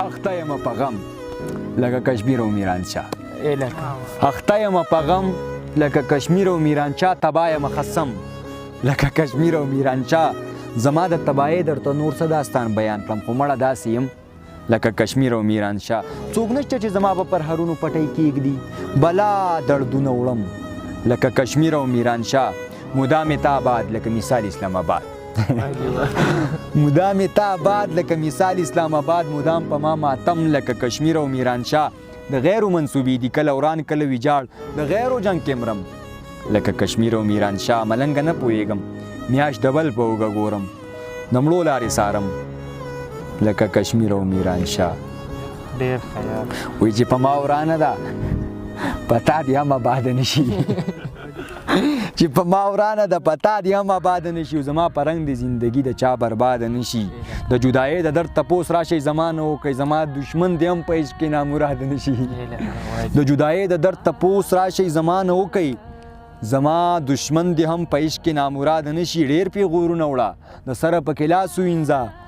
اخته یم په غم لکه کشمیر او میرانشاه اخته یم په غم لکه کشمیر او میرانشاه تبا یم خصم لکه کشمیر او میرانشاه زما د تباهۍ درته نور څه داستان بیان کړم خو مړه داسې یم لکه کشمیر او میرانشاه څوک نشته چې زما به پر هرونو پټۍ کېږدي بلا دردونه وړم لکه کشمیر او میرانشاه مدام تا آباد لکه مثال اسلام آباد مدام تا آباد لکه مثال اسلام آباد مدام په ما ماتم لکه کشمیر او میرانشاه د غیرو منصوبې دي کله وران کله ویجاړ د غیرو جنګ کې مرم لکه کشمیر او میرانشاه ملنګه نه پوهېږم میاشت ډبل په اوږه ګورم د مړو لارې څارم لکه کشمیر او میرانشاه ډېر خیال وایي چې په ما ورانه ده په تا دې هم آباده نه شي چې په ما ورانه ده په تا دې هم آباده نه شي زما په رنګ د زندګي د چا برباده نه شي د جدایۍ د درد تپوس راشئ زما نه وکئ زما دشمن دې هم په عشق کې نامراده نه شي د جدایۍ د درد تپوس راشئ زما نه وکئ زما دشمن دې هم په عشق کې نامراده نه شي ډېر پیغورونه وړه د سره پکې لاس ووینځه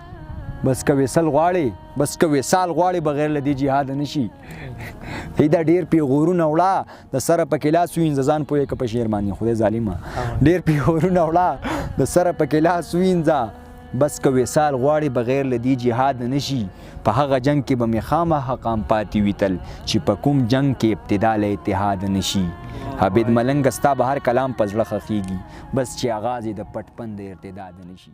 بس که وصل غواړې بس که وصال غواړې بغیر له دې جهاده نه شي دا ډېر پیغورونه وړه د سره پکې لاس ووینځه ځان پوهې که په شعر باندې خدای ظالمه ډېر پیغورونه وړه د سره پکې لاس ووینځه بس که وصال غواړې بغیر له دې جهاده نه شي په هغه جنګ کې به مې خامخا قام پاتې وي تل چې په کوم جنګ کې ابتدا له اتحاده نه شي عابد ملنګ ستا به هر کلام په زړه ښخېږي بس چې آغاز یې د پټ پند ارتداد نه شي